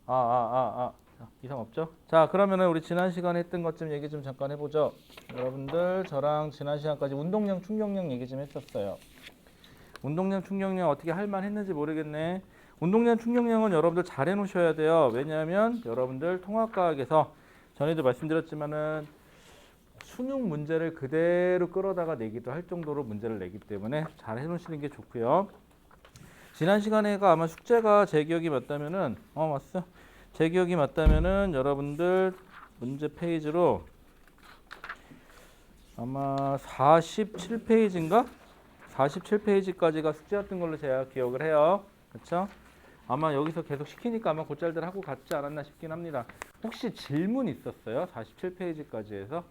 자, 이상 없죠? 자, 그러면은 우리 지난 시간에 했던 것 좀 얘기 좀 잠깐 해보죠. 여러분들 저랑 지난 시간까지 운동량, 충격량 얘기 좀 했었어요. 운동량, 충격량 어떻게 할 만했는지 모르겠네. 운동량, 충격량은 여러분들 잘 해놓으셔야 돼요. 왜냐하면 여러분들 통합과학에서 전에도 말씀드렸지만은 수능 문제를 그대로 끌어다가 내기도 할 정도로 문제를 내기 때문에 잘 해놓으시는 게 좋고요. 지난 시간에가 아마 숙제가 제 기억이 맞다면은 왔어. 제 기억이 맞다면은 여러분들 문제 페이지로 아마 47페이지인가? 47페이지까지가 숙제였던 걸로 제가 기억을 해요. 그렇죠? 아마 여기서 계속 시키니까 아마 곧잘들 하고 갔지 않았나 싶긴 합니다. 혹시 질문 있었어요? 47페이지까지 해서?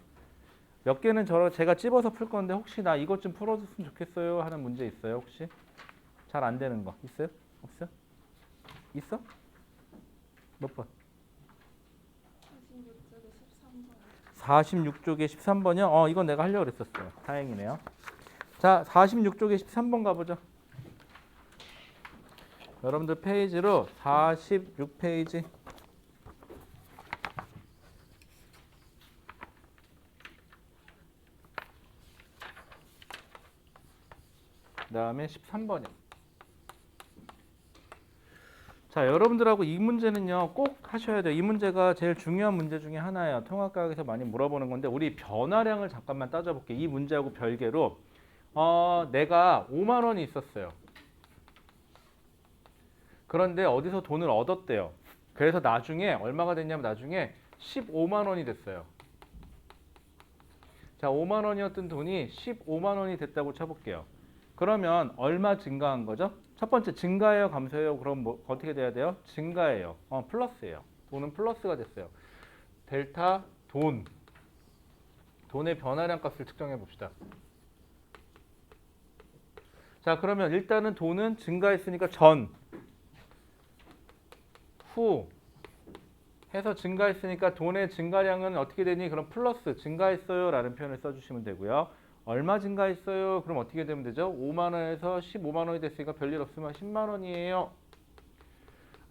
몇 개는 제가 찝어서 풀 건데 혹시 나 이것 좀 풀어줬으면 좋겠어요 하는 문제 있어요? 혹시? 잘 안 되는 거 있어요? 없어요? 있어? 몇 번? 46쪽에 13번이요? 이건 내가 하려고 그랬었어요. 다행이네요. 자, 46쪽에 13번 가보죠. 여러분들 페이지로 46페이지. 그 다음에 13번이요. 자, 여러분들하고 이 문제는요, 꼭 하셔야 돼요. 이 문제가 제일 중요한 문제 중에 하나예요. 통합과학에서 많이 물어보는 건데, 우리 변화량을 잠깐만 따져볼게요. 이 문제하고 별개로. 내가 5만 원이 있었어요. 그런데 어디서 돈을 얻었대요. 그래서 나중에 얼마가 됐냐면 나중에 15만 원이 됐어요. 자, 5만 원이었던 돈이 15만 원이 됐다고 쳐볼게요. 그러면 얼마 증가한 거죠? 첫 번째 증가예요, 감소예요? 그럼 뭐 어떻게 돼야 돼요? 증가예요. 플러스예요. 돈은 플러스가 됐어요. 델타 돈. 돈의 변화량 값을 측정해 봅시다. 자, 그러면 일단은 돈은 증가했으니까 전, 후 해서 증가했으니까 돈의 증가량은 어떻게 되니? 그럼 플러스 증가했어요 라는 표현을 써주시면 되고요. 얼마 증가했어요? 그럼 어떻게 되면 되죠? 5만 원에서 15만 원이 됐으니까 별일 없으면 10만 원이에요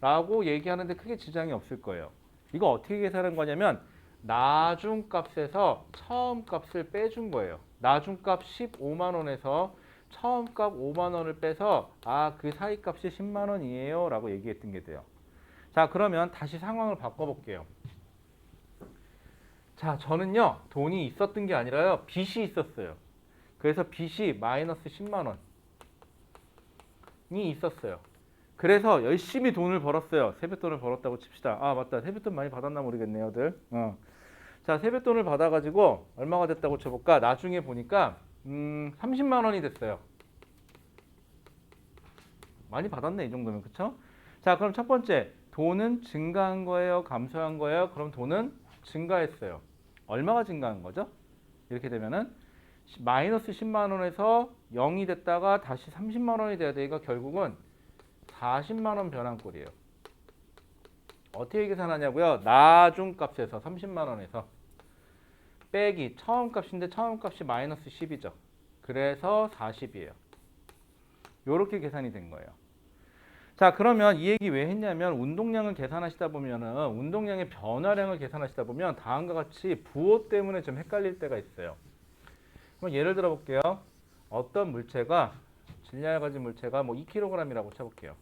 라고 얘기하는데 크게 지장이 없을 거예요. 이거 어떻게 계산한 거냐면 나중값에서 처음값을 빼준 거예요. 나중값 15만 원에서 처음값 5만 원을 빼서 그 사이값이 10만 원이에요 라고 얘기했던 게 돼요. 자, 그러면 다시 상황을 바꿔볼게요. 자, 저는요, 돈이 있었던 게 아니라요, 빚이 있었어요. 그래서 빚이 마이너스 10만 원이 있었어요. 그래서 열심히 돈을 벌었어요. 세뱃돈을 벌었다고 칩시다. 맞다. 세뱃돈 많이 받았나 모르겠네요, 들. 자, 세뱃돈을 받아가지고 얼마가 됐다고 쳐볼까? 나중에 보니까 30만 원이 됐어요. 많이 받았네, 이 정도면. 그쵸? 자, 그럼 첫 번째, 돈은 증가한 거예요? 감소한 거예요? 그럼 돈은 증가했어요. 얼마가 증가한 거죠? 이렇게 되면은 마이너스 10만 원에서 0이 됐다가 다시 30만 원이 돼야 되니까 결국은 40만 원 변한 꼴이에요. 어떻게 계산하냐고요? 나중값에서 30만 원에서 빼기 처음 값인데 처음 값이 마이너스 10이죠. 그래서 40이에요. 이렇게 계산이 된 거예요. 자, 그러면 이 얘기 왜 했냐면 운동량을 계산하시다 보면은 운동량의 변화량을 계산하시다 보면 다음과 같이 부호 때문에 좀 헷갈릴 때가 있어요. 그럼 예를 들어 볼게요. 어떤 물체가 질량을 가진 물체가 뭐 2kg이라고 쳐볼게요.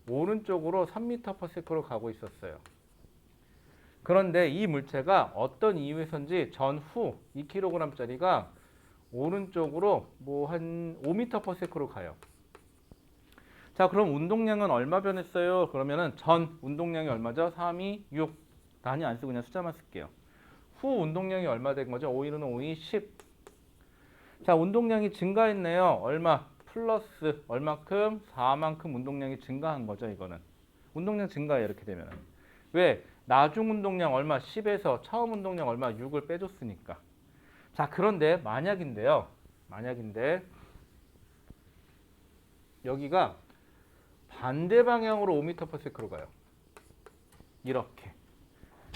오른쪽으로 3m/s로 가고 있었어요. 그런데 이 물체가 어떤 이유에선지 전후 2kg짜리가 오른쪽으로 뭐 한 5m/s로 가요. 자, 그럼 운동량은 얼마 변했어요? 그러면은 전 운동량이 얼마죠? 3, 2, 6. 단위 안 쓰고 그냥 숫자만 쓸게요. 후 운동량이 얼마 된 거죠? 5, 1은 5, 2, 10. 자, 운동량이 증가했네요. 얼마? 플러스 얼마큼? 4만큼 운동량이 증가한 거죠, 이거는. 운동량 증가해 이렇게 되면은. 왜? 나중 운동량 얼마? 10에서 처음 운동량 얼마? 6을 빼줬으니까. 자, 그런데 만약인데요. 만약인데 여기가 반대 방향으로 5m/s로 가요. 이렇게.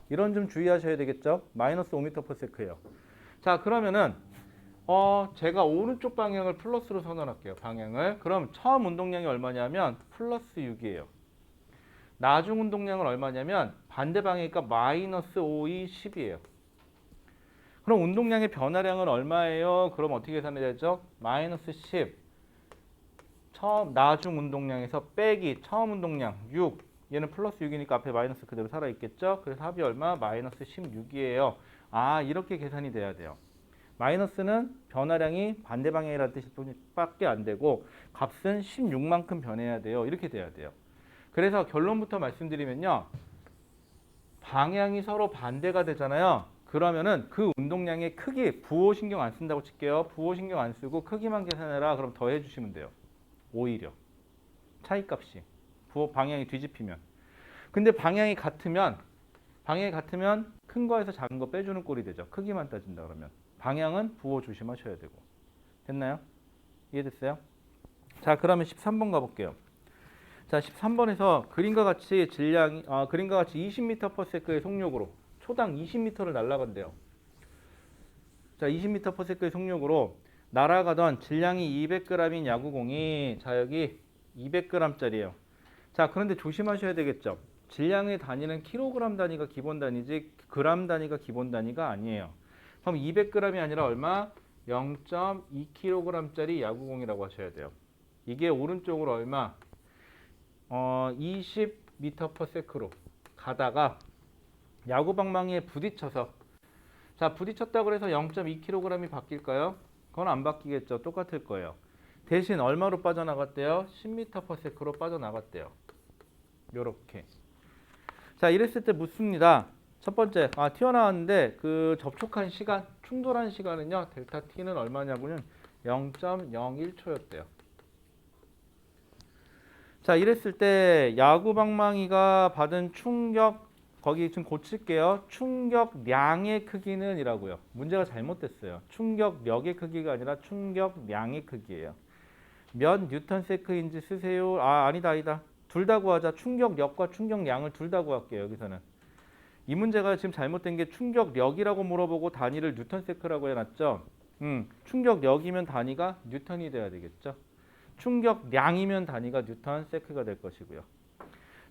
이런 좀 주의하셔야 되겠죠? 마이너스 5m/s예요. 자, 그러면은 제가 오른쪽 방향을 플러스로 선언할게요. 방향을. 그럼 처음 운동량이 얼마냐면 플러스 6이에요. 나중 운동량은 얼마냐면 반대 방향이니까 마이너스 5이 10이에요. 그럼 운동량의 변화량은 얼마예요? 그럼 어떻게 계산해야 되죠? 마이너스 10 처음 나중 운동량에서 빼기 처음 운동량 6 얘는 플러스 6이니까 앞에 마이너스 그대로 살아있겠죠? 그래서 합이 얼마? 마이너스 16이에요. 아 이렇게 계산이 돼야 돼요. 마이너스는 변화량이 반대 방향이라는 뜻밖에 안 되고 값은 16만큼 변해야 돼요. 이렇게 돼야 돼요. 그래서 결론부터 말씀드리면요. 방향이 서로 반대가 되잖아요. 그러면은 그 운동량의 크기, 부호 신경 안 쓴다고 칠게요. 부호 신경 안 쓰고 크기만 계산해라. 그럼 더해 주시면 돼요. 오히려 차이값이 부호 방향이 뒤집히면. 근데 방향이 같으면 큰 거에서 작은 거 빼주는 꼴이 되죠. 크기만 따진다 그러면. 방향은 부호 조심하셔야 되고. 됐나요? 이해됐어요? 자, 그러면 13번 가볼게요. 자, 13번에서 그림과 같이 20m/s의 속력으로 초당 20m를 날아간대요. 자, 20m/s의 속력으로 날아가던 질량이 200g인 야구공이 자, 여기 200g짜리예요. 자, 그런데 조심하셔야 되겠죠. 질량의 단위는 킬로그램 단위가 기본 단위지 그램 단위가 기본 단위가 아니에요. 그럼 200g이 아니라 얼마? 0.2kg짜리 야구공이라고 하셔야 돼요. 이게 오른쪽으로 얼마? 20m/s로 가다가 야구방망이에 부딪혀서 자 부딪혔다고 해서 0.2kg이 바뀔까요? 그건 안 바뀌겠죠. 똑같을 거예요. 대신 얼마로 빠져나갔대요? 10m/s로 빠져나갔대요. 요렇게. 자 이랬을 때 묻습니다. 첫 번째 튀어나왔는데 그 접촉한 시간 충돌한 시간은요 델타 t는 얼마냐고는 0.01초였대요. 자 이랬을 때 야구방망이가 받은 충격 거기 지금 고칠게요. 충격량의 크기는 이라고요. 문제가 잘못됐어요. 충격력의 크기가 아니라 충격량의 크기예요. 몇 뉴턴세크인지 쓰세요. 아니다. 둘 다 구하자. 충격력과 충격량을 둘 다 구할게요. 여기서는. 이 문제가 지금 잘못된 게 충격력이라고 물어보고 단위를 뉴턴세크라고 해놨죠. 충격력이면 단위가 뉴턴이 돼야 되겠죠. 충격량이면 단위가 뉴턴세크가 될 것이고요.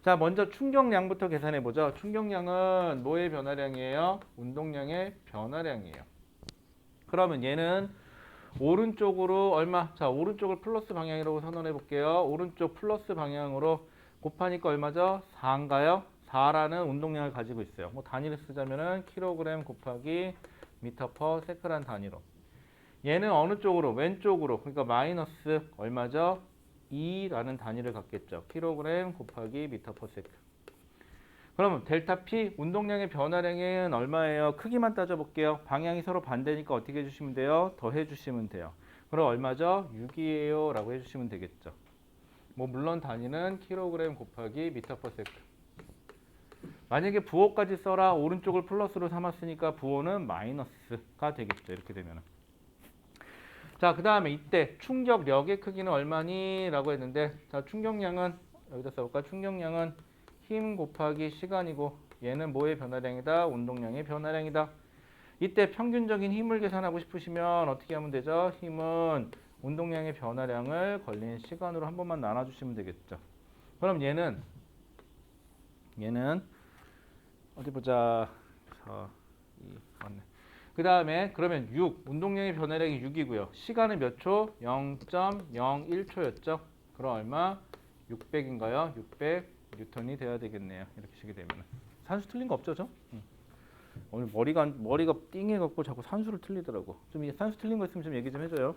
자, 먼저 충격량부터 계산해 보죠. 충격량은 뭐의 변화량이에요? 운동량의 변화량이에요. 그러면 얘는 오른쪽으로 얼마? 자, 오른쪽을 플러스 방향이라고 선언해 볼게요. 오른쪽 플러스 방향으로 곱하니까 얼마죠? 4인가요? 4라는 운동량을 가지고 있어요. 뭐 단위를 쓰자면은 킬로그램 곱하기 미터 퍼 세크란 단위로. 얘는 어느 쪽으로? 왼쪽으로. 그러니까 마이너스 얼마죠? 2라는 단위를 갖겠죠. 킬로그램 곱하기 미터 퍼 세크. 그러면 델타 P 운동량의 변화량은 얼마예요? 크기만 따져볼게요. 방향이 서로 반대니까 어떻게 해주시면 돼요? 더해 주시면 돼요. 그럼 얼마죠? 6이에요 라고 해주시면 되겠죠. 뭐 물론 단위는 킬로그램 곱하기 미터 퍼 세크. 만약에 부호까지 써라. 오른쪽을 플러스로 삼았으니까 부호는 마이너스가 되겠죠. 이렇게 되면은. 자, 그 다음에 이때 충격력의 크기는 얼마니? 라고 했는데 자, 충격량은 여기다 써볼까? 충격량은 힘 곱하기 시간이고 얘는 뭐의 변화량이다? 운동량의 변화량이다. 이때 평균적인 힘을 계산하고 싶으시면 어떻게 하면 되죠? 힘은 운동량의 변화량을 걸린 시간으로 한 번만 나눠주시면 되겠죠. 그럼 얘는 어디 보자. 4, 2, 맞네. 그 다음에 그러면 6, 운동량의 변화량이 6이고요. 시간은 몇 초? 0.01초였죠. 그럼 얼마? 600인가요? 600 뉴턴이 돼야 되겠네요. 이렇게 시게 되면 산수 틀린 거 없죠, 저? 오늘 머리가 띵해갖고 자꾸 산수를 틀리더라고. 좀 산수 틀린 거 있으면 좀 얘기 좀 해줘요.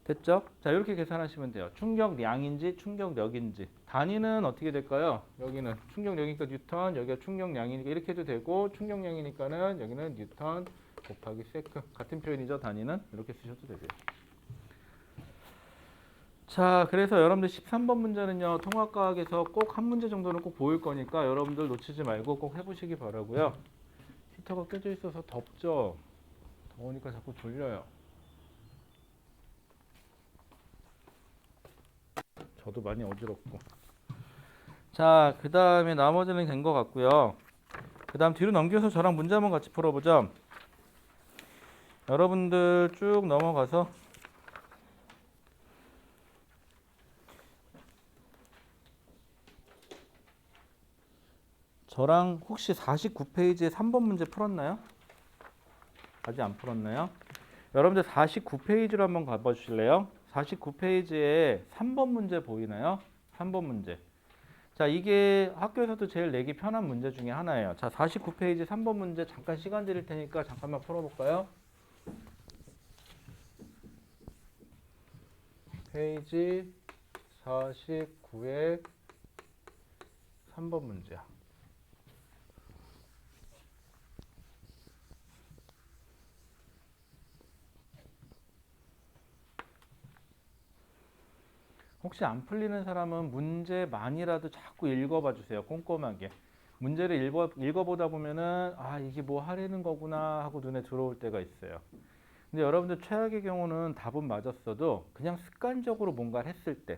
됐죠? 자, 이렇게 계산하시면 돼요. 충격량인지 충격력인지. 단위는 어떻게 될까요? 여기는 충격력이니까 뉴턴, 여기가 충격량이니까 이렇게 해도 되고 충격량이니까는 여기는 뉴턴 곱하기 세크. 같은 표현이죠, 단위는. 이렇게 쓰셔도 되고요. 자, 그래서 여러분들 13번 문제는요. 통합과학에서 꼭 한 문제 정도는 꼭 보일 거니까 여러분들 놓치지 말고 꼭 해보시기 바라고요. 히터가 켜져 있어서 덥죠? 더우니까 자꾸 졸려요. 저도 많이 어지럽고. 자, 그 다음에 나머지는 된 것 같고요. 그 다음 뒤로 넘겨서 저랑 문제 한번 같이 풀어보죠. 여러분들 쭉 넘어가서 저랑 혹시 49페이지에 3번 문제 풀었나요? 아직 안 풀었나요? 여러분들 49페이지로 한번 가봐 주실래요? 49페이지에 3번 문제 보이나요? 3번 문제. 자, 이게 학교에서도 제일 내기 편한 문제 중에 하나예요. 자, 49페이지 3번 문제 잠깐 시간 드릴 테니까 잠깐만 풀어볼까요? 페이지 49의 3번 문제야. 혹시 안 풀리는 사람은 문제만이라도 자꾸 읽어봐 주세요. 꼼꼼하게. 문제를 읽어보다 보면은 아 이게 뭐 하려는 거구나 하고 눈에 들어올 때가 있어요. 근데 여러분들 최악의 경우는 답은 맞았어도 그냥 습관적으로 뭔가를 했을 때.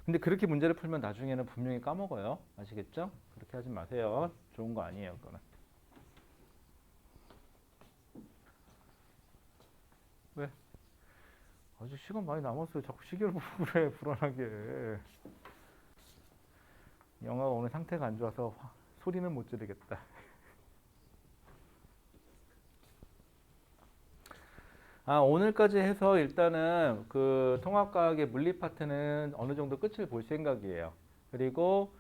근데 그렇게 문제를 풀면 나중에는 분명히 까먹어요. 아시겠죠? 그렇게 하지 마세요. 좋은 거 아니에요. 그거는. 왜? 아직 시간 많이 남았어요. 자꾸 시계를 보고 그래. 불안하게. 영화가 오늘 상태가 안 좋아서 소리는 못 지르겠다. 아, 오늘까지 해서 일단은 그 통합과학의 물리 파트는 어느 정도 끝을 볼 생각이에요. 그리고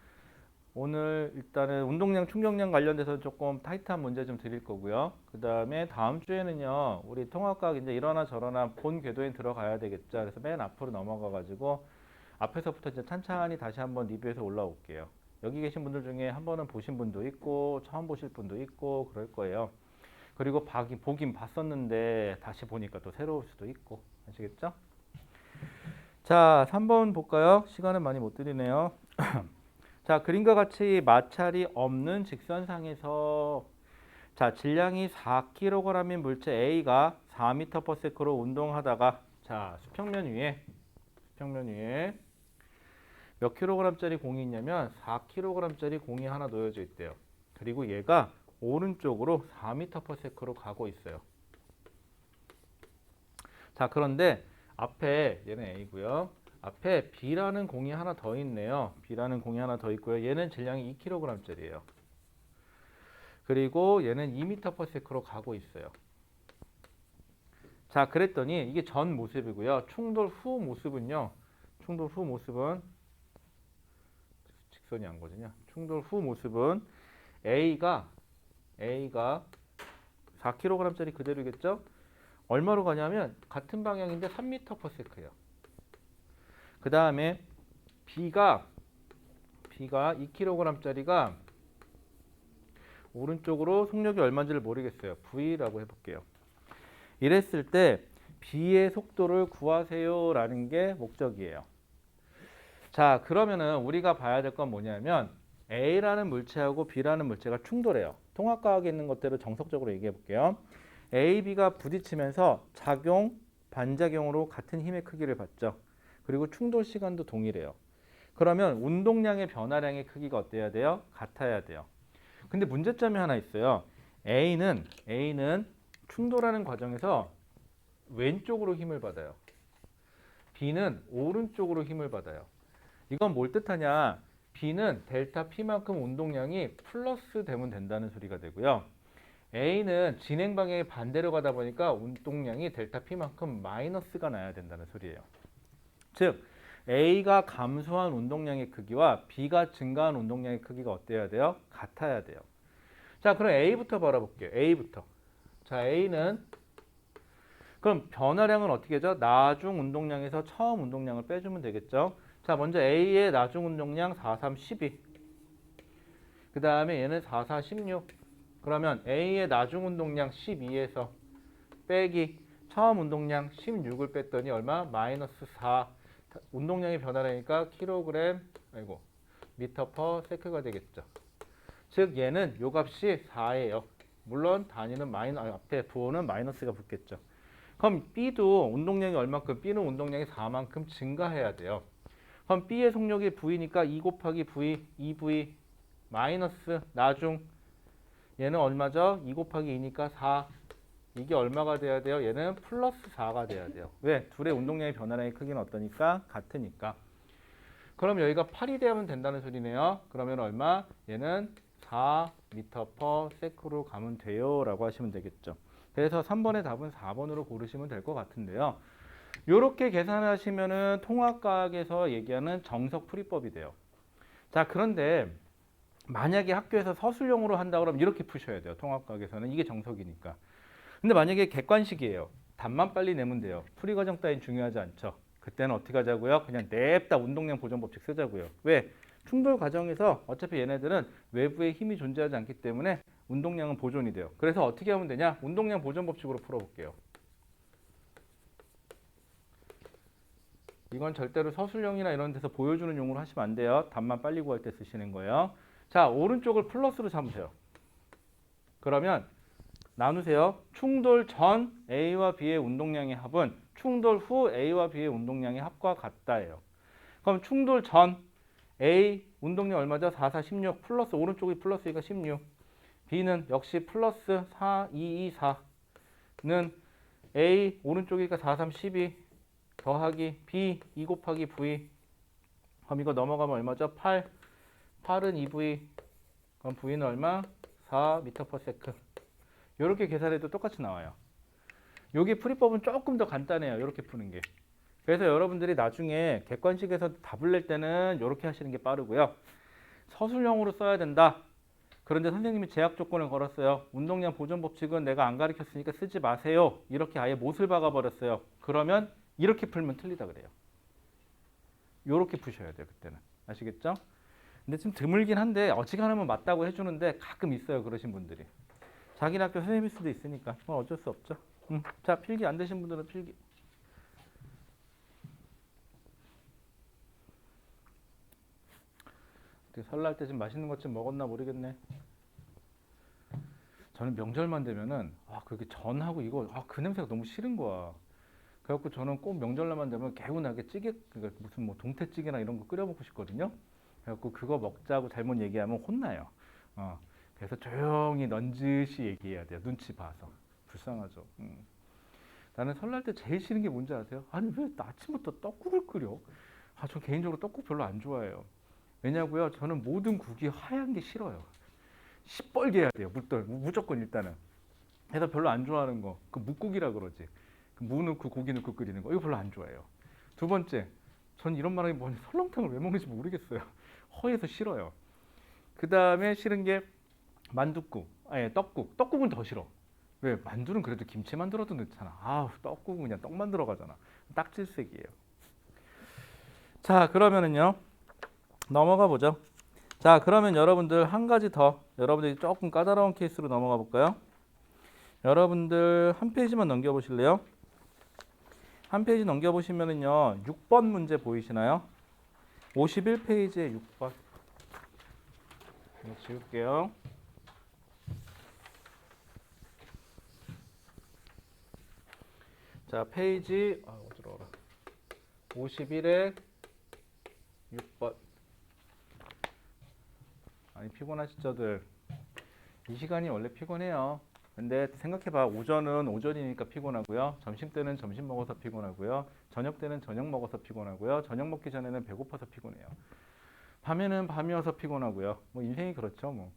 오늘 일단은 운동량, 충격량 관련돼서 조금 타이트한 문제 좀 드릴 거고요. 그 다음에 다음 주에는요, 우리 통합과학 이제 이러나 저러나 본 궤도에 들어가야 되겠죠. 그래서 맨 앞으로 넘어가가지고 앞에서부터 이제 찬찬히 다시 한번 리뷰해서 올라올게요. 여기 계신 분들 중에 한 번은 보신 분도 있고 처음 보실 분도 있고 그럴 거예요. 그리고 보긴 봤었는데 다시 보니까 또 새로울 수도 있고 아시겠죠? 자, 3번 볼까요? 시간은 많이 못 드리네요. 자, 그림과 같이 마찰이 없는 직선상에서 자, 질량이 4kg인 물체 A가 4m/s로 운동하다가 자, 수평면 위에 몇 킬로그램짜리 공이 있냐면 4kg짜리 공이 하나 놓여져 있대요. 그리고 얘가 오른쪽으로 4m/s로 가고 있어요. 자, 그런데 앞에 얘는 A고요. 앞에 B라는 공이 하나 더 있네요. B라는 공이 하나 더 있고요. 얘는 질량이 2kg짜리예요. 그리고 얘는 2m/s로 가고 있어요. 자, 그랬더니 이게 전 모습이고요. 충돌 후 모습은요. 충돌 후 모습은 직선이 안 거든요. 충돌 후 모습은 A가 4kg짜리 그대로겠죠? 얼마로 가냐면 같은 방향인데 3m/s예요. 그 다음에 B가 2kg짜리가 오른쪽으로 속력이 얼마인지를 모르겠어요. V라고 해볼게요. 이랬을 때 B의 속도를 구하세요라는 게 목적이에요. 자, 그러면은 우리가 봐야 될 건 뭐냐면 A라는 물체하고 B라는 물체가 충돌해요. 통합과학에 있는 것대로 정석적으로 얘기해 볼게요. A, B가 부딪히면서 작용, 반작용으로 같은 힘의 크기를 받죠. 그리고 충돌 시간도 동일해요. 그러면 운동량의 변화량의 크기가 어때야 돼요? 같아야 돼요. 근데 문제점이 하나 있어요. A는 충돌하는 과정에서 왼쪽으로 힘을 받아요. B는 오른쪽으로 힘을 받아요. 이건 뭘 뜻하냐? B는 델타 P만큼 운동량이 플러스 되면 된다는 소리가 되고요. A는 진행 방향이 반대로 가다 보니까 운동량이 델타 P만큼 마이너스가 나야 된다는 소리예요. 즉 A가 감소한 운동량의 크기와 B가 증가한 운동량의 크기가 어때야 돼요? 같아야 돼요. 자, 그럼 A부터 바라볼게요. A부터. 자, A는 그럼 변화량은 어떻게 하죠? 나중 운동량에서 처음 운동량을 빼주면 되겠죠. 자, 먼저 A의 나중 운동량 4, 3, 12. 그 다음에 얘는 4, 4, 16. 그러면 A의 나중 운동량 12에서 빼기 처음 운동량 16을 뺐더니 얼마? 마이너스 4. 운동량이 변화라니까 미터 퍼 세크가 되겠죠. 즉 얘는 요 값이 4예요. 물론 단위는 앞에 부호는 마이너스가 붙겠죠. 그럼 B도 운동량이 얼마큼? B는 운동량이 4만큼 증가해야 돼요. 그럼 B의 속력이 V니까 2 곱하기 V, 2V 마이너스 나중 얘는 얼마죠? 2 곱하기 2니까 4. 이게 얼마가 돼야 돼요? 얘는 플러스 4가 돼야 돼요. 왜? 둘의 운동량의 변화량의 크기는 어떠니까? 같으니까. 그럼 여기가 8이 되면 된다는 소리네요. 그러면 얼마? 얘는 4m/s로 가면 돼요 라고 하시면 되겠죠. 그래서 3번의 답은 4번으로 고르시면 될 것 같은데요. 이렇게 계산하시면은 통합과학에서 얘기하는 정석풀이법이 돼요. 자, 그런데 만약에 학교에서 서술형으로 한다 그러면 이렇게 푸셔야 돼요. 통합과학에서는 이게 정석이니까. 근데 만약에 객관식이에요. 답만 빨리 내면 돼요. 풀이 과정 따윈 중요하지 않죠. 그때는 어떻게 하자고요? 그냥 냅다 운동량 보존 법칙 쓰자고요. 왜? 충돌 과정에서 어차피 얘네들은 외부에 힘이 존재하지 않기 때문에 운동량은 보존이 돼요. 그래서 어떻게 하면 되냐? 운동량 보존 법칙으로 풀어볼게요. 이건 절대로 서술형이나 이런 데서 보여주는 용어로 하시면 안 돼요. 답만 빨리 구할 때 쓰시는 거예요. 자, 오른쪽을 플러스로 잡으세요. 그러면 나누세요. 충돌 전 A와 B의 운동량의 합은 충돌 후 A와 B의 운동량의 합과 같다예요. 그럼 충돌 전 A 운동량 얼마죠? 4, 4, 16 플러스 오른쪽이 플러스니까 16. B는 역시 플러스 4, 2, 2, 4는 A 오른쪽이니까 4, 3, 12 더하기 B 2 곱하기 V. 그럼 이거 넘어가면 얼마죠? 8. 8은 2V. 그럼 V는 얼마? 4m/s. 이렇게 계산해도 똑같이 나와요. 여기 풀이법은 조금 더 간단해요. 이렇게 푸는 게. 그래서 여러분들이 나중에 객관식에서 답을 낼 때는 이렇게 하시는 게 빠르고요. 서술형으로 써야 된다. 그런데 선생님이 제약 조건을 걸었어요. 운동량 보존 법칙은 내가 안 가르쳤으니까 쓰지 마세요. 이렇게 아예 못을 박아버렸어요. 그러면 이렇게 풀면 틀리다 그래요. 이렇게 푸셔야 돼요. 그때는. 아시겠죠? 근데 좀 드물긴 한데 어지간하면 맞다고 해주는데 가끔 있어요. 그러신 분들이. 자기네 학교 선생님일 수도 있으니까 그건 어쩔 수 없죠. 자, 필기 안 되신 분들은 필기. 설날 때 좀 맛있는 것 좀 먹었나 모르겠네. 저는 명절만 되면은 그렇게 전하고 이거 그 냄새가 너무 싫은 거야. 그래갖고 저는 꼭 명절날만 되면 개운하게 찌개, 그러니까 무슨 뭐 동태찌개나 이런 거 끓여 먹고 싶거든요. 그래갖고 그거 먹자고 잘못 얘기하면 혼나요. 그래서 조용히 넌지시 얘기해야 돼요. 눈치 봐서. 불쌍하죠. 나는 설날 때 제일 싫은 게 뭔지 아세요? 아니 왜 아침부터 떡국을 끓여? 저 개인적으로 떡국 별로 안 좋아해요. 왜냐고요? 저는 모든 국이 하얀 게 싫어요. 시뻘게 해야 돼요. 무조건 일단은. 그래서 별로 안 좋아하는 거. 그 묵국이라 그러지. 무 넣고 고기 넣고 끓이는 거. 이거 별로 안 좋아해요. 두 번째, 전 이런 말하기 뭐니 설렁탕을 왜 먹는지 모르겠어요. 허해서 싫어요. 그 다음에 싫은 게 만둣국, 아니 떡국. 떡국은 더 싫어. 왜? 만두는 그래도 김치 만들어도 넣잖아. 떡국은 그냥 떡만 들어가잖아. 딱질색이에요. 자, 그러면은요. 넘어가 보죠. 자, 그러면 여러분들 한 가지 더 여러분들이 조금 까다로운 케이스로 넘어가 볼까요? 여러분들 한 페이지만 넘겨 보실래요? 한 페이지 넘겨 보시면은요. 6번 문제 보이시나요? 51페이지에 6번. 이거 지울게요. 자, 페이지 어디로 51에 6번. 아니 피곤하시죠들. 이 시간이 원래 피곤해요. 근데 생각해봐. 오전은 오전이니까 피곤하고요. 점심 때는 점심 먹어서 피곤하고요. 저녁 때는 저녁 먹어서 피곤하고요. 저녁 먹기 전에는 배고파서 피곤해요. 밤에는 밤이어서 피곤하고요. 뭐 인생이 그렇죠 뭐.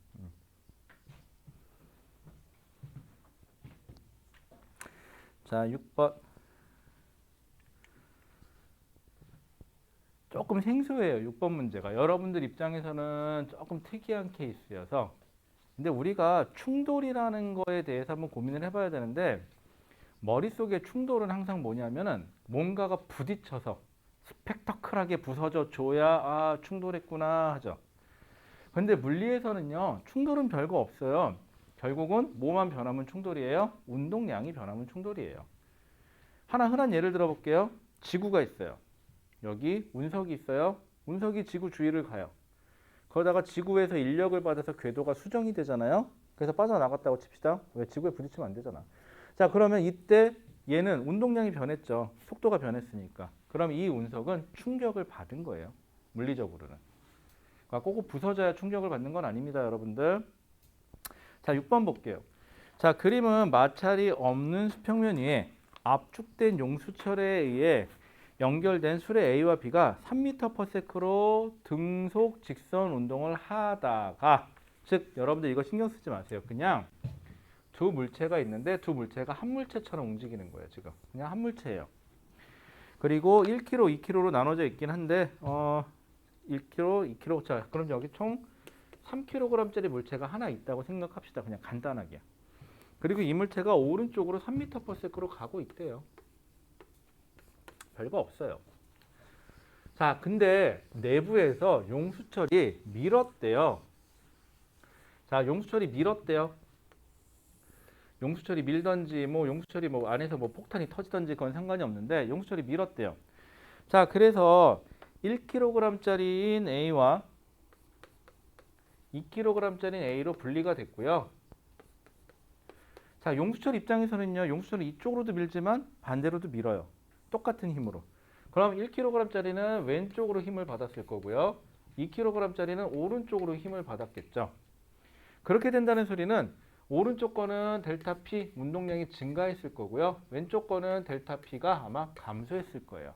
자, 6번. 조금 생소해요. 6번 문제가. 여러분들 입장에서는 조금 특이한 케이스여서. 근데 우리가 충돌이라는 거에 대해서 한번 고민을 해봐야 되는데 머릿속에 충돌은 항상 뭐냐면은 뭔가가 부딪혀서 스펙터클하게 부서져 줘야 충돌했구나 하죠. 근데 물리에서는요. 충돌은 별거 없어요. 결국은 뭐만 변하면 충돌이에요? 운동량이 변하면 충돌이에요. 하나 흔한 예를 들어 볼게요. 지구가 있어요. 여기 운석이 있어요. 운석이 지구 주위를 가요. 그러다가 지구에서 인력을 받아서 궤도가 수정이 되잖아요. 그래서 빠져나갔다고 칩시다. 왜? 지구에 부딪히면 안 되잖아. 자, 그러면 이때 얘는 운동량이 변했죠. 속도가 변했으니까. 그럼 이 운석은 충격을 받은 거예요. 물리적으로는. 그러니까 꼭 부서져야 충격을 받는 건 아닙니다, 여러분들. 자, 6번 볼게요. 자, 그림은 마찰이 없는 수평면 위에 압축된 용수철에 의해 연결된 수레 A와 B가 3m/s로 등속 직선 운동을 하다가 즉 여러분들 이거 신경 쓰지 마세요. 그냥 두 물체가 있는데 두 물체가 한 물체처럼 움직이는 거예요. 지금 그냥 한 물체예요. 그리고 1kg, 2kg로 나눠져 있긴 한데 1kg, 2kg. 자, 그럼 여기 총 3kg짜리 물체가 하나 있다고 생각합시다. 그냥 간단하게. 그리고 이 물체가 오른쪽으로 3m/s로 가고 있대요. 별거 없어요. 자, 근데 내부에서 용수철이 밀었대요. 자, 용수철이 밀었대요. 용수철이 밀던지 용수철이 안에서 폭탄이 터지던지 그건 상관이 없는데 용수철이 밀었대요. 자, 그래서 1kg짜리인 A와 2kg짜리인 A로 분리가 됐고요. 자, 용수철 입장에서는요. 용수철은 이쪽으로도 밀지만 반대로도 밀어요. 똑같은 힘으로. 그럼 1kg짜리는 왼쪽으로 힘을 받았을 거고요. 2kg짜리는 오른쪽으로 힘을 받았겠죠. 그렇게 된다는 소리는 오른쪽 거는 델타 P 운동량이 증가했을 거고요. 왼쪽 거는 델타 P가 아마 감소했을 거예요.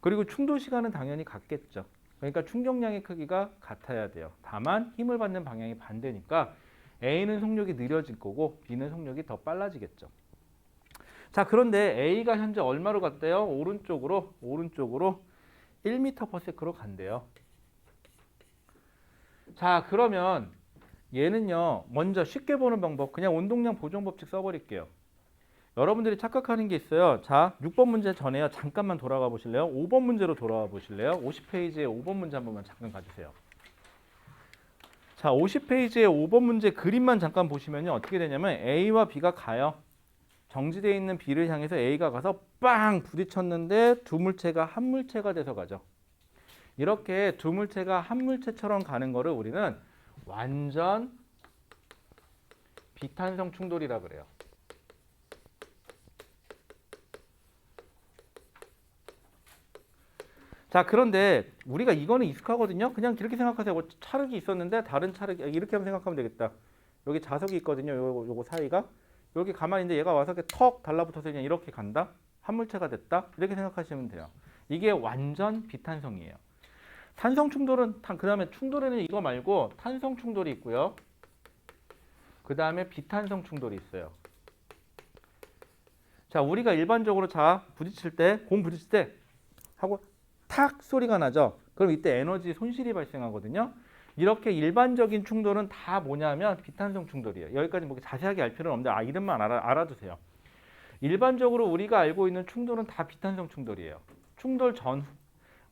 그리고 충돌 시간은 당연히 같겠죠. 그러니까 충격량의 크기가 같아야 돼요. 다만 힘을 받는 방향이 반대니까 A는 속력이 느려질 거고 B는 속력이 더 빨라지겠죠. 자, 그런데 A가 현재 얼마로 갔대요? 오른쪽으로 1m/s로 간대요. 자, 그러면 얘는요. 먼저 쉽게 보는 방법, 그냥 운동량 보존 법칙 써버릴게요. 여러분들이 착각하는 게 있어요. 자, 6번 문제 전에요. 잠깐만 돌아가 보실래요? 5번 문제로 돌아와 보실래요? 50페이지에 5번 문제 한 번만 잠깐 가주세요. 자, 50페이지에 5번 문제 그림만 잠깐 보시면요. 어떻게 되냐면 A와 B가 가요. 정지되어 있는 B를 향해서 A가 가서 빵 부딪혔는데 두 물체가 한 물체가 돼서 가죠. 이렇게 두 물체가 한 물체처럼 가는 거를 우리는 완전 비탄성 충돌이라 그래요. 자, 그런데 우리가 이거는 익숙하거든요. 그냥 이렇게 생각하세요. 차륵이 있었는데 다른 차륵 이렇게 한번 생각하면 되겠다. 여기 자석이 있거든요. 요거 사이가 여기 가만히 있는데 얘가 와서 이렇게 턱 달라붙어서 그냥 이렇게 간다. 한 물체가 됐다. 이렇게 생각하시면 돼요. 이게 완전 비탄성이에요. 탄성 충돌은 그 다음에 충돌에는 이거 말고 탄성 충돌이 있고요. 그 다음에 비탄성 충돌이 있어요. 자, 우리가 일반적으로 부딪힐 때, 공 부딪힐 때 하고 탁 소리가 나죠. 그럼 이때 에너지 손실이 발생하거든요. 이렇게 일반적인 충돌은 다 뭐냐면 비탄성 충돌이에요. 여기까지 자세하게 알 필요는 없는데 이름만 알아두세요. 일반적으로 우리가 알고 있는 충돌은 다 비탄성 충돌이에요. 충돌 전후.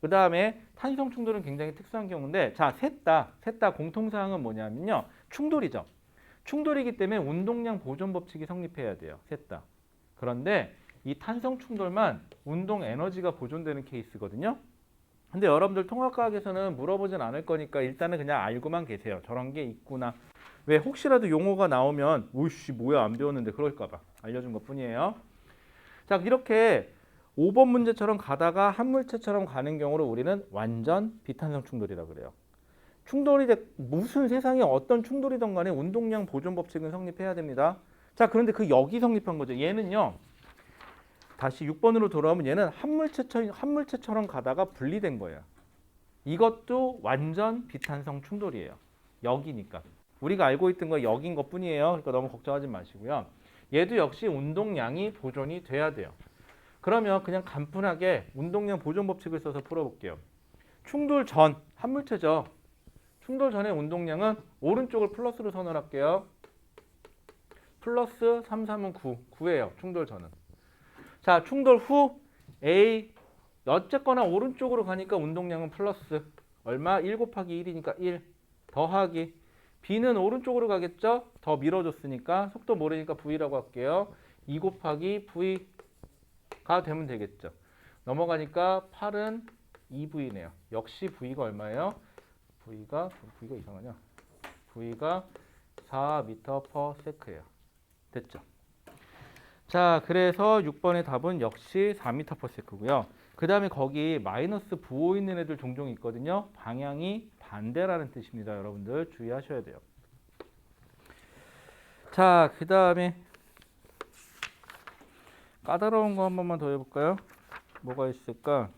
그 다음에 탄성 충돌은 굉장히 특수한 경우인데, 자, 셋 다 공통사항은 뭐냐면요. 충돌이죠. 충돌이기 때문에 운동량 보존 법칙이 성립해야 돼요. 셋 다. 그런데 이 탄성 충돌만 운동 에너지가 보존되는 케이스거든요. 근데 여러분들 통합과학에서는 물어보진 않을 거니까 일단은 그냥 알고만 계세요. 저런 게 있구나. 왜 혹시라도 용어가 나오면 오이씨 뭐야 안 배웠는데 그럴까 봐 알려준 것 뿐이에요. 자, 이렇게 5번 문제처럼 가다가 한 물체처럼 가는 경우를 우리는 완전 비탄성 충돌이라고 그래요. 충돌이 무슨 세상에 어떤 충돌이든 간에 운동량 보존 법칙은 성립해야 됩니다. 자, 그런데 여기 성립한 거죠. 얘는요. 다시 6번으로 돌아오면 얘는 한 물체처럼 가다가 분리된 거예요. 이것도 완전 비탄성 충돌이에요. 여기니까. 우리가 알고 있던 거 여긴 것 뿐이에요. 그러니까 너무 걱정하지 마시고요. 얘도 역시 운동량이 보존이 돼야 돼요. 그러면 그냥 간단하게 운동량 보존 법칙을 써서 풀어볼게요. 충돌 전, 한 물체죠. 충돌 전의 운동량은 오른쪽을 플러스로 선언할게요. 플러스 3, 3은 9. 9예요. 충돌 전은. 자, 충돌 후 A 어쨌거나 오른쪽으로 가니까 운동량은 플러스 얼마? 1 곱하기 1이니까 1 더하기 B는 오른쪽으로 가겠죠? 더 밀어줬으니까 속도 모르니까 V라고 할게요. 2 곱하기 V가 되면 되겠죠. 넘어가니까 8은 2V네요. 역시 V가 얼마예요? V가 이상하냐? V가 4m/s예요. 됐죠? 자, 그래서 6번의 답은 역시 4m/s고요. 그 다음에 거기 마이너스 부호 있는 애들 종종 있거든요. 방향이 반대라는 뜻입니다. 여러분들 주의하셔야 돼요. 자, 그 다음에 까다로운 거 한 번만 더 해볼까요? 뭐가 있을까?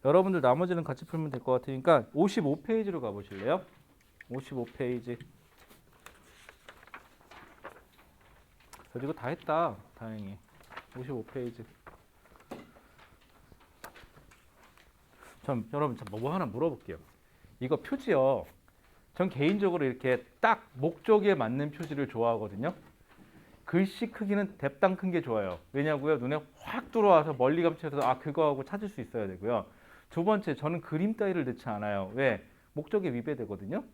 여러분들 나머지는 같이 풀면 될 것 같으니까 55페이지로 가보실래요? 55페이지. 저 이거 다 했다. 다행히. 55페이지. 여러분 뭐 하나 물어볼게요. 이거 표지요. 전 개인적으로 이렇게 딱 목적에 맞는 표지를 좋아하거든요. 글씨 크기는 대빵 큰 게 좋아요. 왜냐고요? 눈에 확 들어와서 멀리 감춰서 그거하고 찾을 수 있어야 되고요. 두 번째, 저는 그림 따위를 넣지 않아요. 왜? 목적에 위배되거든요.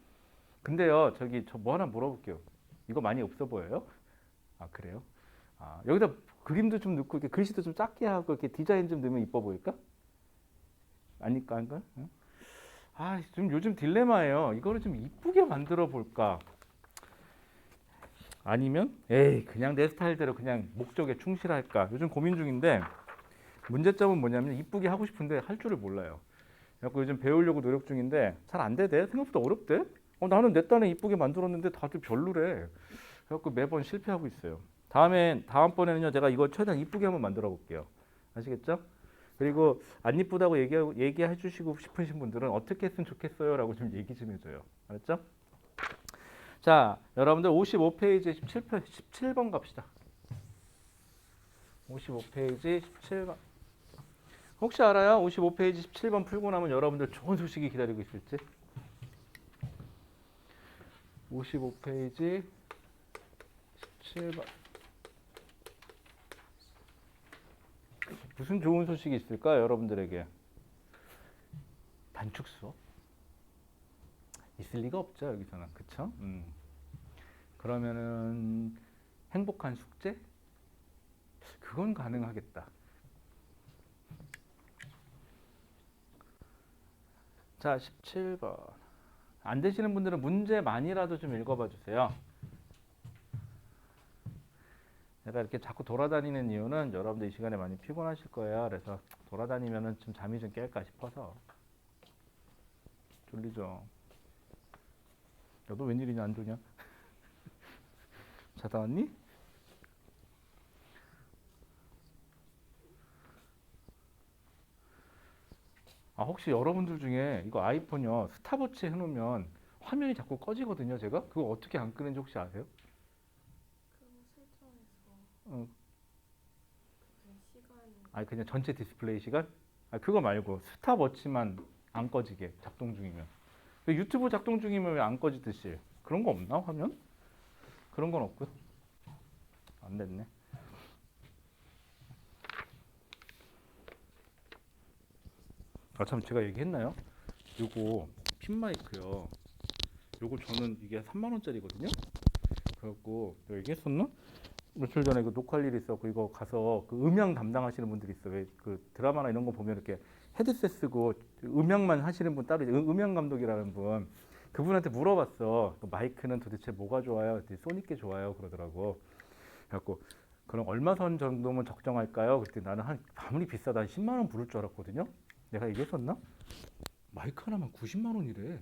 근데요, 저 뭐 하나 물어볼게요. 이거 많이 없어 보여요? 아, 그래요? 여기다 그림도 좀 넣고 이렇게 글씨도 좀 작게 하고 이렇게 디자인 좀 넣으면 이뻐 보일까? 아닐까? 응? 좀 요즘 딜레마예요. 이거를 좀 이쁘게 만들어 볼까? 아니면 그냥 내 스타일대로 그냥 목적에 충실할까? 요즘 고민 중인데 문제점은 뭐냐면 이쁘게 하고 싶은데 할 줄을 몰라요. 그래서 요즘 배우려고 노력 중인데 잘 안 되대. 생각보다 어렵대. 나는 내 딴에 이쁘게 만들었는데 다들 별로래. 그래서 매번 실패하고 있어요. 다음번에는요, 제가 이거 최대한 이쁘게 한번 만들어 볼게요. 아시겠죠? 그리고 안 이쁘다고 얘기해 주시고 싶으신 분들은 어떻게 했으면 좋겠어요? 라고 좀 얘기 좀 해줘요. 알았죠? 자, 여러분들 55페이지 17번 갑시다. 55페이지 17번. 혹시 알아요? 55페이지 17번 풀고 나면 여러분들 좋은 소식이 기다리고 있을지? 55페이지 17번. 무슨 좋은 소식이 있을까, 여러분들에게? 단축 수업? 있을 리가 없죠, 여기서는. 그쵸? 그러면은 행복한 숙제? 그건 가능하겠다. 자, 17번. 안 되시는 분들은 문제만이라도 좀 읽어봐 주세요. 내가 이렇게 자꾸 돌아다니는 이유는 여러분들 이 시간에 많이 피곤하실 거예요. 그래서 돌아다니면은 좀 잠이 좀 깰까 싶어서. 졸리죠? 야, 너 웬일이냐, 안 좋냐? 자다 왔니? 혹시 여러분들 중에 이거 아이폰이요, 스탑워치 해놓으면 화면이 자꾸 꺼지거든요, 제가? 그거 어떻게 안 끄는지 혹시 아세요? 그거 설정해서 어, 그냥 시간 그냥 전체 디스플레이 시간? 그거 말고 스탑워치만 안 꺼지게, 작동 중이면. 유튜브 작동 중이면 왜 안 꺼지듯이? 그런 거 없나, 화면? 그런 건 없고요. 안 됐네. 참, 제가 얘기했나요? 요거 핀 마이크요. 요거 저는 이게 3만 원짜리거든요. 그래갖고 내가 얘기했었나? 며칠 전에 그 녹화할 일이 있었고 이거 가서 그 음향 담당하시는 분들이 있어. 왜 그 드라마나 이런 거 보면 이렇게 헤드셋 쓰고 음향만 하시는 분 따로 음향 감독이라는 분. 그분한테 물어봤어. 그 마이크는 도대체 뭐가 좋아요? 그랬더니 소니 게 좋아요. 그러더라고. 그래갖고 그럼 얼마 선 정도면 적정할까요? 그랬더니 나는 아무리 비싸다 한 10만 원 부를 줄 알았거든요. 내가 얘기했었나? 마이크 하나만 90만 원이래.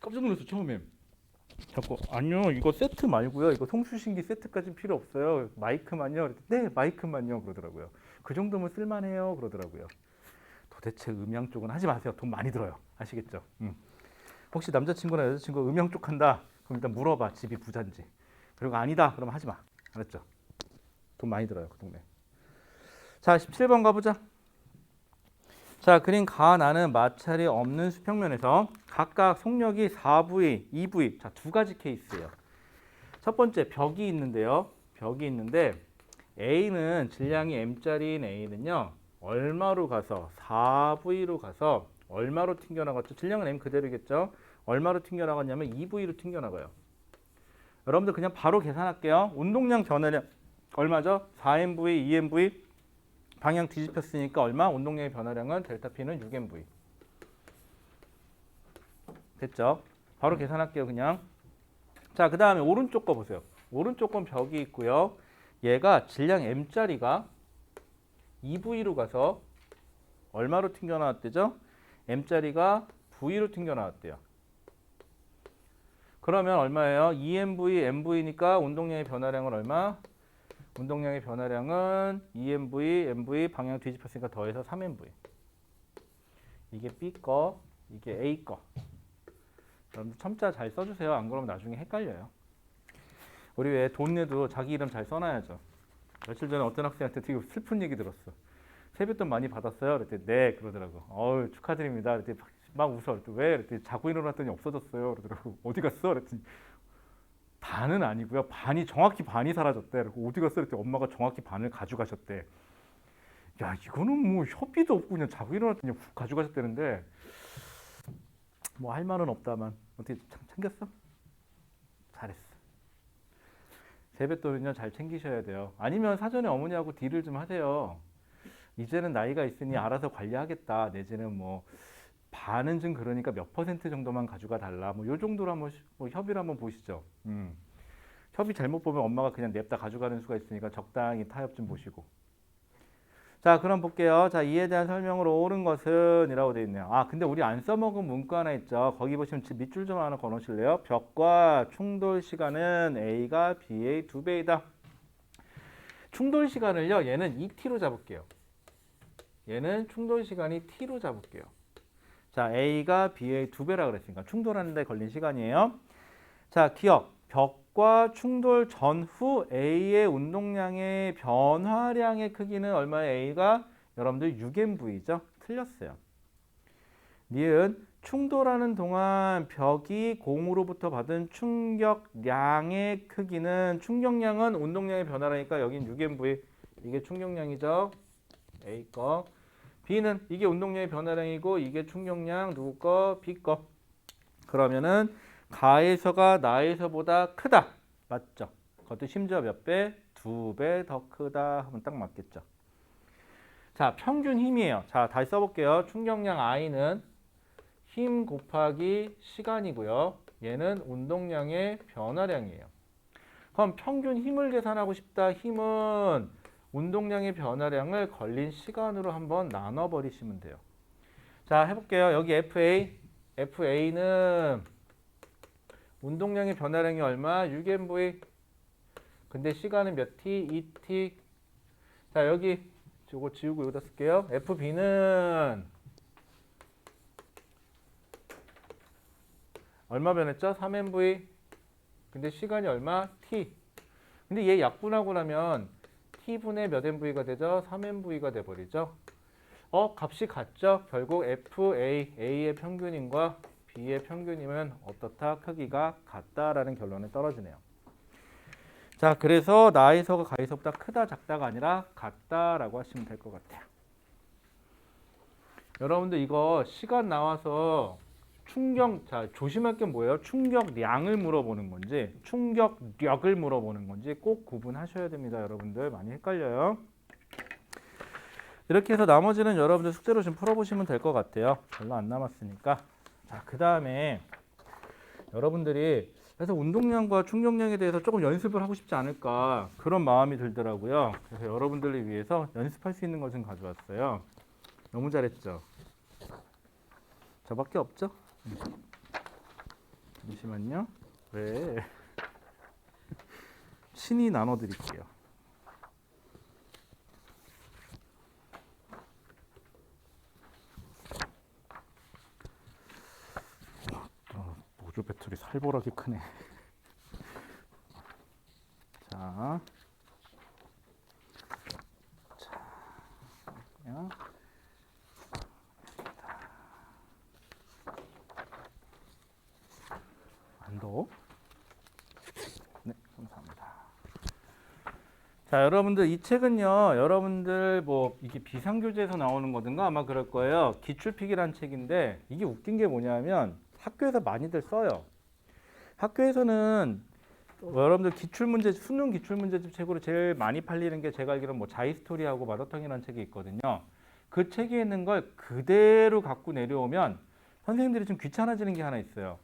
깜짝 놀랐어 처음에. 자꾸 아니요 이거 세트 말고요, 이거 송수신기 세트까지는 필요 없어요, 마이크만요. 네, 마이크만요 그러더라고요. 그 정도면 쓸만해요 그러더라고요. 도대체 음향 쪽은 하지 마세요. 돈 많이 들어요. 아시겠죠? 혹시 남자친구나 여자친구 음향 쪽 한다 그럼 일단 물어봐, 집이 부자인지. 그리고 아니다 그러면 하지 마. 알았죠? 돈 많이 들어요 그 동네. 자, 17번 가보자. 자, 그림 가나는 마찰이 없는 수평면에서 각각 속력이 4V, 2V. 자, 두 가지 케이스예요. 첫 번째, 벽이 있는데요. 벽이 있는데 A는 질량이 M짜리인 A는요. 얼마로 가서 4V로 가서 얼마로 튕겨나갔죠? 질량은 M 그대로겠죠? 얼마로 튕겨나갔냐면 2V로 튕겨나가요. 여러분들 그냥 바로 계산할게요. 운동량 변화량 얼마죠? 4MV, 2MV. 방향 뒤집혔으니까 얼마? 운동량의 변화량은 델타 P는 6mv. 됐죠? 바로 계산할게요, 그냥. 자, 그 다음에 오른쪽 거 보세요. 오른쪽 건 벽이 있고요. 얘가 질량 M짜리가 2V로 가서 얼마로 튕겨나왔대죠? M짜리가 V로 튕겨나왔대요. 그러면 얼마예요? 2mv, mv니까 운동량의 변화량은 얼마? 운동량의 변화량은 2mv, mv 방향 뒤집혔으니까 더해서 3mv. 이게 B 거, 이게 A 거. 여러분들 첨자 잘 써주세요. 안 그러면 나중에 헷갈려요. 우리 왜 돈 내도 자기 이름 잘 써놔야죠. 며칠 전에 어떤 학생한테 되게 슬픈 얘기 들었어. 세뱃돈 많이 받았어요? 그랬더니 네 그러더라고. 어우 축하드립니다. 그랬더니 막 웃어. 그랬더니 왜? 그랬더니 자고 일어났더니 없어졌어요. 그러더라고. 어디 갔어? 그랬더니 반은 아니고요. 반이 정확히 반이 사라졌대. 그리고 어디 갔어? 그랬더니 엄마가 정확히 반을 가져가셨대. 야 이거는 뭐 협의도 없고 그냥 자고 일어났더니 훅 가져가셨다는데 뭐 할 말은 없다만 어떻게 챙겼어? 잘했어. 세뱃돈은요 잘 챙기셔야 돼요. 아니면 사전에 어머니하고 딜을 좀 하세요. 이제는 나이가 있으니 알아서 관리하겠다. 내지는 뭐 반은 좀 그러니까 몇 퍼센트 정도만 가져가 달라. 뭐 요 정도로 한번 뭐 협의를 한번 보시죠. 협의 잘못 보면 엄마가 그냥 냅다 가져가는 수가 있으니까 적당히 타협 좀 보시고. 자, 그럼 볼게요. 자, 이에 대한 설명으로 옳은 것은 이라고 되어 있네요. 아, 근데 우리 안 써먹은 문구 하나 있죠. 거기 보시면 밑줄 좀 하나 걸어놓으실래요? 벽과 충돌 시간은 A가 B의 2배이다. 충돌 시간을요. 얘는 2t로 잡을게요. 얘는 충돌 시간이 t로 잡을게요. 자, A가 B의 2배라 그랬으니까 충돌하는데 걸린 시간이에요. 자, 기억. 벽과 충돌 전후 A의 운동량의 변화량의 크기는 얼마예요? A가 여러분들 6MV죠? 틀렸어요. 니은 충돌하는 동안 벽이 공으로부터 받은 충격량의 크기는 충격량은 운동량의 변화라니까 여긴 6MV. 이게 충격량이죠? A 거. B는 이게 운동량의 변화량이고 이게 충격량 누구 거? B 거. 그러면은 가에서가 나에서보다 크다. 맞죠? 그것도 심지어 몇 배? 2배 더 크다 하면 딱 맞겠죠. 자, 평균 힘이에요. 자, 다시 써볼게요. 충격량 I는 힘 곱하기 시간이고요. 얘는 운동량의 변화량이에요. 그럼 평균 힘을 계산하고 싶다. 힘은 운동량의 변화량을 걸린 시간으로 한번 나눠버리시면 돼요. 자, 해볼게요. 여기 FA는 운동량의 변화량이 얼마? 6MV. 근데 시간은 몇 t? 2t. 자, 여기 저거 지우고 여기다 쓸게요. FB는 얼마 변했죠? 3MV. 근데 시간이 얼마? t. 근데 얘 약분하고 나면 t분의 몇 MV가 되죠? 3MV가 돼버리죠. 값이 같죠? 결국 A의 평균임과 B의 평균이면 어떻다? 크기가 같다라는 결론에 떨어지네요. 자, 그래서 나에서가 가에서보다 크다, 작다가 아니라 같다라고 하시면 될 것 같아요. 여러분들 이거 시간 나와서 자, 조심할 게 뭐예요? 충격량을 물어보는 건지 충격력을 물어보는 건지 꼭 구분하셔야 됩니다. 여러분들 많이 헷갈려요. 이렇게 해서 나머지는 여러분들 숙제로 좀 풀어보시면 될 것 같아요. 별로 안 남았으니까. 자, 그 다음에 여러분들이 그래서 운동량과 충격량에 대해서 조금 연습을 하고 싶지 않을까 그런 마음이 들더라고요. 그래서 여러분들을 위해서 연습할 수 있는 것 좀 가져왔어요. 너무 잘했죠? 저밖에 없죠? 잠시만요. 왜? 친히 나눠드릴게요. 모듈 배터리 살벌하게 크네. 자, 그냥 안도. 네, 감사합니다. 자, 여러분들 이 책은요, 여러분들 뭐 이게 비상교재에서 나오는 거든가 아마 그럴 거예요. 기출필기란 책인데 이게 웃긴 게 뭐냐면 학교에서 많이들 써요. 학교에서는 여러분들 기출문제, 수능 기출문제집 책으로 제일 많이 팔리는 게 제가 알기로는 뭐 자이스토리하고 마더텅이라는 책이 있거든요. 그 책에 있는 걸 그대로 갖고 내려오면 선생님들이 좀 귀찮아지는 게 하나 있어요.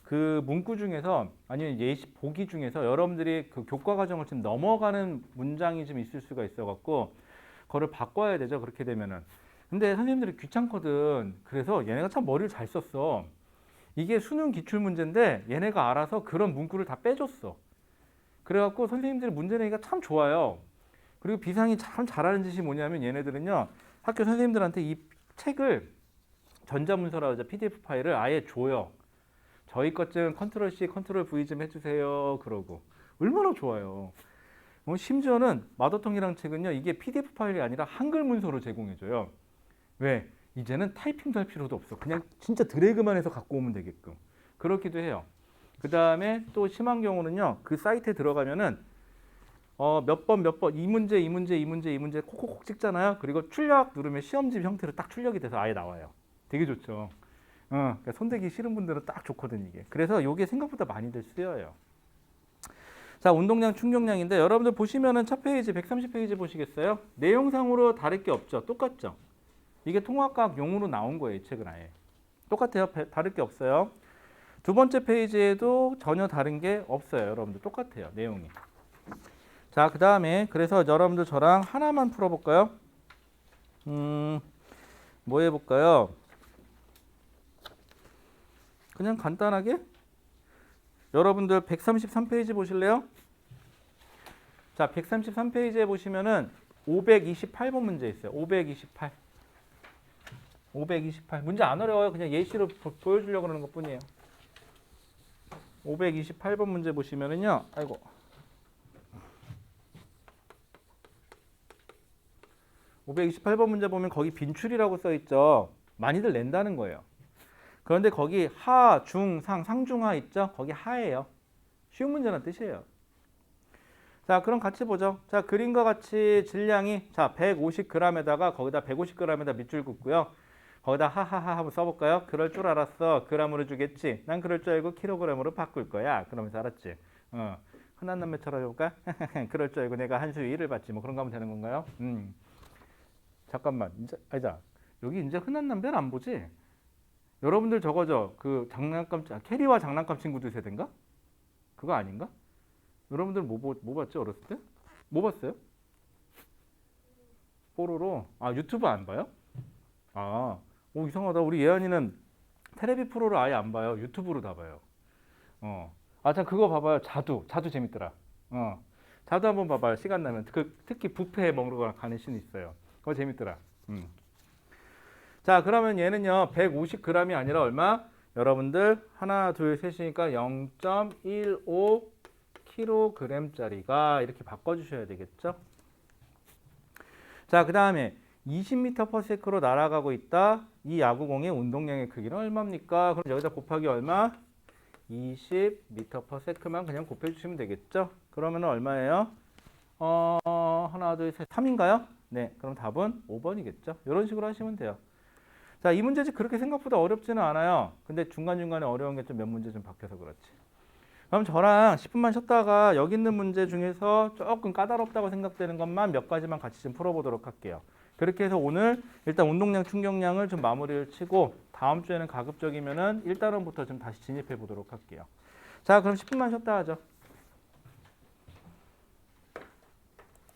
그 문구 중에서 아니면 예시 보기 중에서 여러분들이 그 교과 과정을 좀 넘어가는 문장이 좀 있을 수가 있어 갖고 그거를 바꿔야 되죠. 그렇게 되면은. 근데 선생님들이 귀찮거든. 그래서 얘네가 참 머리를 잘 썼어. 이게 수능 기출 문제인데 얘네가 알아서 그런 문구를 다 빼줬어. 그래갖고 선생님들이 문제 내기가 참 좋아요. 그리고 비상이 참 잘하는 짓이 뭐냐면 얘네들은요 학교 선생님들한테 이 책을 전자문서라고 하죠. PDF 파일을 아예 줘요. 저희 것 좀 컨트롤 C, 컨트롤 V 좀 해주세요. 그러고 얼마나 좋아요. 심지어는 마더텅이랑 책은요, 이게 PDF 파일이 아니라 한글 문서로 제공해줘요. 왜? 이제는 타이핑도 할 필요도 없어. 그냥 진짜 드래그만 해서 갖고 오면 되게끔. 그렇기도 해요. 그 다음에 또 심한 경우는요, 그 사이트에 들어가면은 몇 번, 이 문제 콕콕콕 찍잖아요. 그리고 출력 누르면 시험지 형태로 딱 출력이 돼서 아예 나와요. 되게 좋죠. 그러니까 손대기 싫은 분들은 딱 좋거든 이게. 그래서 이게 생각보다 많이들 쓰여요. 자, 운동량, 충격량인데 여러분들 보시면은 첫 페이지 130페이지 보시겠어요? 내용상으로 다를 게 없죠. 똑같죠. 이게 통합과학용으로 나온 거예요. 이 책은 아예. 똑같아요. 다를 게 없어요. 두 번째 페이지에도 전혀 다른 게 없어요. 여러분들 똑같아요. 내용이. 자, 그 다음에 그래서 여러분들 저랑 하나만 풀어볼까요? 뭐 해볼까요? 그냥 간단하게 여러분들 133페이지 보실래요? 자, 133페이지에 보시면은 528번 문제 있어요. 528. 문제 안 어려워요. 그냥 예시로 보여주려고 그러는 것 뿐이에요. 528번 문제 보시면은요. 아이고. (528번) 문제 보면 거기 빈출이라고 써 있죠. 많이들 낸다는 거예요. 그런데 거기 하, 중, 상, 상중하 있죠? 거기 하예요. 쉬운 문제란 뜻이에요. 자, 그럼 같이 보죠. 자, 그림과 같이 질량이 자 150g에다가 거기다 150g에다 밑줄 긋고요. 거기다 하하하 한번 써볼까요? 그럴 줄 알았어. g으로 주겠지. 난 그럴 줄 알고 kg으로 바꿀 거야. 그러면서 알았지. 흔한 남매처럼 해볼까? 그럴 줄 알고 내가 한 수 1을 받지. 뭐 그런 거 하면 되는 건가요? 잠깐만. 이제 아니다. 여기 이제 흔한 남배는 안 보지? 여러분들 저거죠. 그 장난감 캐리와 장난감 친구들 세대인가? 그거 아닌가? 여러분들 뭐 봤지 어렸을 때? 뭐 봤어요? 뽀로로. 아, 유튜브 안 봐요? 아, 오 이상하다. 우리 예안이는 테레비 프로를 아예 안 봐요. 유튜브로 다 봐요. 아, 참 그거 봐봐요. 자두 재밌더라. 자두 한번 봐봐요. 시간 나면. 특히 뷔페에 먹으러 가는 씬 있어요. 그거 재밌더라. 자, 그러면 얘는요 150g이 아니라 얼마? 여러분들 하나 둘 셋이니까 0.15kg짜리가 이렇게 바꿔주셔야 되겠죠. 자, 그 다음에 20m/s로 날아가고 있다. 이 야구공의 운동량의 크기는 얼마입니까? 그럼 여기다 곱하기 얼마? 20m/s만 그냥 곱해주시면 되겠죠. 그러면 얼마예요? 하나 둘 셋 3인가요? 네, 그럼 답은 5번이겠죠. 이런 식으로 하시면 돼요. 자, 이 문제집 그렇게 생각보다 어렵지는 않아요. 근데 중간중간에 어려운 게 좀 몇 문제 좀 바뀌어서 그렇지. 그럼 저랑 10분만 쉬었다가 여기 있는 문제 중에서 조금 까다롭다고 생각되는 것만 몇 가지만 같이 좀 풀어보도록 할게요. 그렇게 해서 오늘 일단 운동량, 충격량을 좀 마무리를 치고 다음 주에는 가급적이면은 1단원부터 좀 다시 진입해 보도록 할게요. 자, 그럼 10분만 쉬었다 하죠.